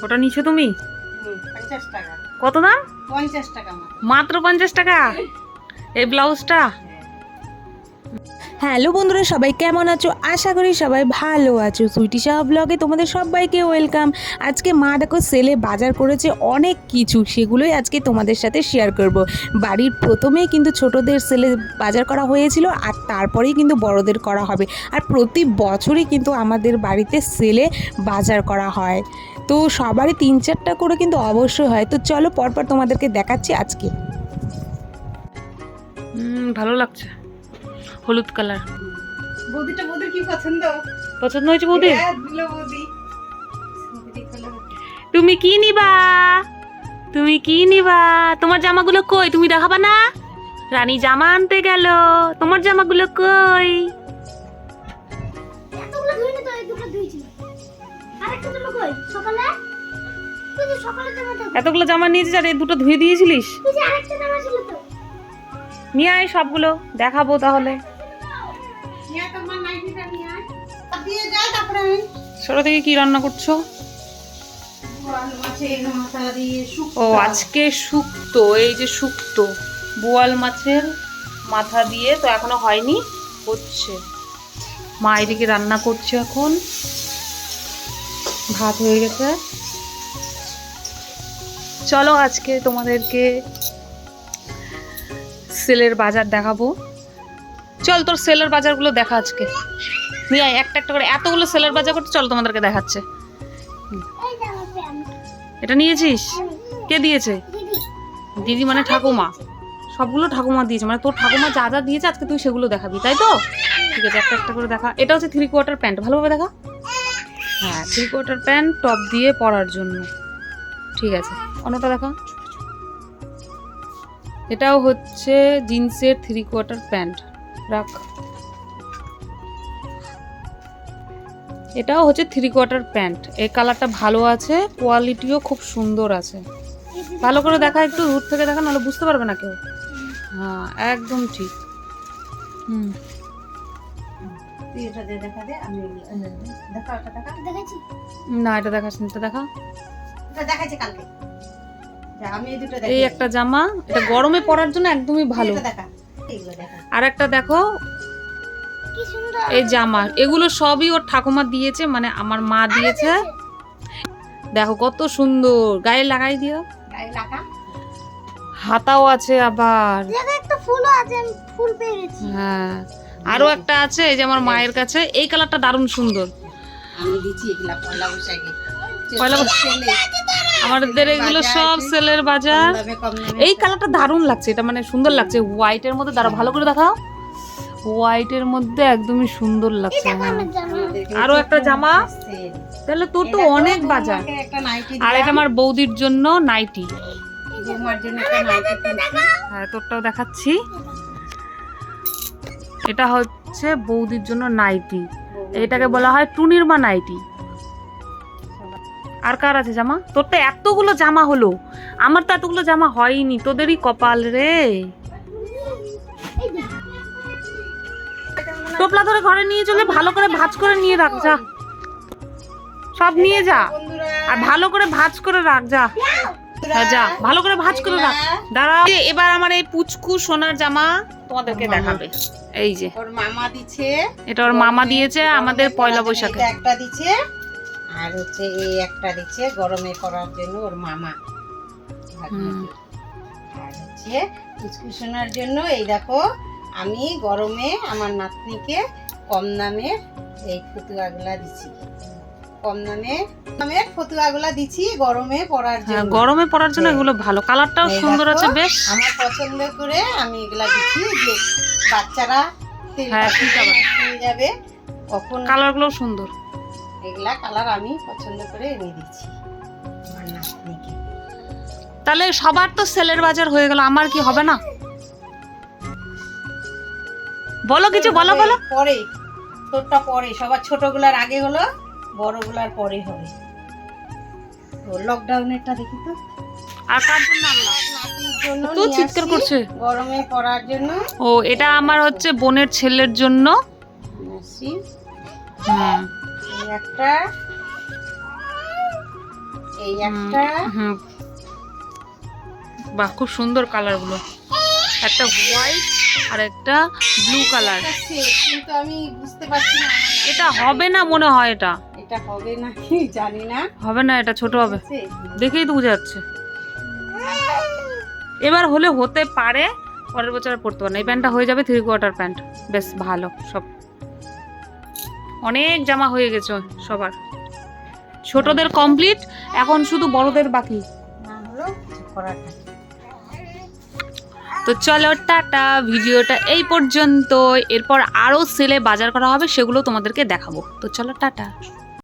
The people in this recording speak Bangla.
ওটা নিছো তুমি? 50 টাকা। কত দাম? 50 টাকা মাত্র 50 টাকা এই ব্লাউজটা। হ্যালো বন্ধুরা, সবাই কেমন আছো? আশা করি সবাই ভালো আছো। সুইটি সাহা ব্লগে তোমাদের সবাইকে ওয়েলকাম। আজকে মা দেখো সেলে বাজার করেছে অনেক কিছু, সেগুলোই আজকে তোমাদের সাথে শেয়ার করব। বাড়ির প্রথমেই কিন্তু ছোটদের সেলে বাজার করা হয়েছিল, আর তারপরেই কিন্তু বড়দের করা হবে। আর প্রতি বছরই কিন্তু আমাদের বাড়িতে সেলে বাজার করা হয়, তো সবারই 3-4টা করে কিন্তু অবশ্যই হয়। তো চলো পরপর তোমাদেরকে দেখাচ্ছি আজকে। ভালো লাগছে, হলুদ কালার। বৌদির কি পছন্দ? পছন্দ হয়েছে বৌদি? হ্যাঁ, দিলো বৌদি। তুমি কি নিবা? তুমি কি নিবা? তোমার জামাগুলো কই? তুমি দেখাবা না? রানী জামা আনতে গেল, তোমার জামাগুলো কই? এতগুলো ধুইনি তো, এই দুটো ধুইছি। আরেকটা দুটো কই? সকালে? তুই যে সকালে জামাটা, এতগুলো জামা নিয়েছিস আর এই দুটো ধুয়ে দিয়েছিলিস? তুই যে আরেকটা জামা ছিল তো। নিয়ে আয় সবগুলো, দেখাবো তাহলে। নিয়ে আয় তোমার নাইটিটা নিয়ে আয়। দিয়ে যায় তারপরে আমি ছোট থেকে কি রান্না করছো? বোয়াল মাছের মাথা দিয়ে শুক্তো। ও আজকে শুক্তো, এই যে শুক্তো বোয়াল মাছের মাথা দিয়ে, তো এখনো হয়নি, হচ্ছে। মা এদিকে রান্না করছে, এখন ভাত হয়ে গেছে। চলো আজকে তোমাদেরকে সেলের বাজার দেখাবো। চল তোর সেলের বাজারগুলো দেখা আজকে। নিয়ে আয় একটা একটা করে, এতগুলো সেলের বাজার করতে। চলো তোমাদেরকে দেখাচ্ছে। এই জামা প্যান্ট। এটা নিয়েছিস? কে দিয়েছে? দিদি, দিদি মানে ঠাকুমা? সবগুলো ঠাকুমা দিয়েছে, মানে তোর ঠাকুমা যা যা দিয়েছে আজকে তুই সেগুলো দেখাবি, তাই তো? ঠিক আছে, একটা একটা করে দেখা। এটা হচ্ছে 3/4 প্যান্ট, ভালোভাবে দেখা। হ্যাঁ, 3/4 প্যান্ট টপ দিয়ে পরার জন্য। ঠিক আছে, অন্যটা দেখা। এটাও হচ্ছে জিন্সের 3/4 প্যান্ট, রাখ। এটাও হচ্ছে 3/4 প্যান্ট। এই কালারটা ভালো আছে, কোয়ালিটিও খুব সুন্দর আছে। ভালো করে দেখা, একটু দূর থেকে দেখা, নাহলে বুঝতে পারবে না কেউ। হ্যাঁ, একদম ঠিক। তুই এটা দিয়ে দেখা দে, আমি দেখা এটা দেখা। দেখেছি? না, এটা দেখাস না, এটা দেখা। এটা দেখাইছে কালকে। যা আমি এই দুটো এই দেখাই। একটা জামা, এটা গরমে পরার জন্য একদমই ভালো। এটা দেখা। এইগুলো দেখা। আর একটা দেখো, কি সুন্দর। এই জামা, এগুলো সবই ওর ঠাকুমা দিয়েছে, মানে আমার মা দিয়েছে। দেখো কত সুন্দর, গায়ে লাগাই দিও। গায়ে লাগা। হাতাও আছে আবার। দেখো একটা ফুলও আছে, আমি ফুল পেয়ে গেছি। হ্যাঁ, আরো একটা আছে, এই যে আমার মায়ের কাছে। এই কালারটা দারুণ সুন্দর। আমি দিচ্ছি এগুলা পয়লা বৈশাখে। পয়লা বৈশাখে আমাদের এগুলো সব সেলের বাজার। কম দামে। এই কালারটা দারুণ লাগছে, এটা মানে সুন্দর লাগছে হোয়াইটের মধ্যে। দাঁড়া, ভালো করে দেখাও। হোয়াইটের মধ্যে একদমই সুন্দর লাগছে। হ্যাঁ। আমার জামা। আরো একটা জামা, তাহলে তোর তো অনেক বাজার। আমাকে একটা নাইটি আর এটা আমার বৌদির জন্য নাইটি। বৌমার জন্য একটা নাইটি কিনছি। হ্যাঁ, তোরটাও দেখাচ্ছি। এটা হচ্ছে বৌদির জন্য নাইটি, এটাকে বলা হয় টুনির মা নাইটি। আর কার আছে জামা? তোর তো এতগুলো জামা হলো, আমার তো এতগুলো জামা হয়নি। তোদেরই কপাল রে। টোপলা ধরে ঘরে নিয়ে চলে, ভালো করে ভাঁজ করে নিয়ে রাখ যা। সব নিয়ে যা, আর ভালো করে ভাঁজ করে রাখ যা। হ্যাঁ, যা, ভালো করে ভাঁজ করে রাখ। দাঁড়া, এবার আমার এই পুচকু সোনার জামা তোমাদেরকে দেখাবে। এই যে ওর মামা দিছে, এটা ওর মামা দিয়েছে আমাদের পয়লা বৈশাখে। এটা একটা দিছে, আর হচ্ছে এই একটা দিছে গরমে পরার জন্য ওর মামা। আর হচ্ছে কুচকুশনার জন্য এই দেখো, আমি গরমে আমার নাতনিকে কম দামের এই ফতুয়াগুলা দিছি। কম দামের ফতুয়াগুলা দিছি গরমে পরার হ্যাঁ, জন্য। গরমে পরার জন্য এগুলো ভালো, কালারটাও এই সুন্দর দেখো, আছে বেশ। আমার পছন্দ করে আমি এগুলা দিচ্ছি, যে বাচ্চারা হ্যাঁ, ঠিক আছে। হয়ে যাবে কখন। কালারগুলো সুন্দর। এগুলা কালার আমি পছন্দ করে এনে দিচ্ছি আমার নাতনিকে। তাহলে সবার তো সেলের বাজার হয়ে গেল, আমার কি হবে না? বলো কিছু, বলো বলো। পরে তোরটা পরে, সবার ছোটগুলার আগে হলো, বড়গুলার পরে হবে। তো লকডাউনেরটা দেখি তো। আর কার জন্য আনলাম? নাতির জন্য তো নিয়ে চিৎকার আসছি, করছে। গরমে পরার জন্য। ও, এটা আমার হচ্ছে বোনের ছেলের জন্য। নিয়ে আসছি। হুম, এই একটা, এই একটা হুম, বাহ খুব সুন্দর কালারগুলো, একটা হোয়াইট আর একটা ব্লু কালার। কিন্তু আমি বুঝতে পারছি না এটা হবে না মনে হয়, এটা এটা হবে নাকি জানি না। হবে না, এটা ছোট হবে, আছে? দেখেই তো বোঝা যাচ্ছে। এবার হলে হতে পারে, পরের বছর আর পড়তে পারে না। এই প্যান্টটা হয়ে যাবে 3/4 প্যান্ট, বেশ ভালো। সব অনেক জামা হয়ে গেছে সবার, ছোটদের কমপ্লিট, এখন শুধু বড়দের বাকি। না হলো কিছু করার নেই। তো চলো টাটা, ভিডিওটা এই পর্যন্ত। এরপর আরও সেলে বাজার করা হবে, সেগুলো তোমাদেরকে দেখাবো। তো চলো টাটা।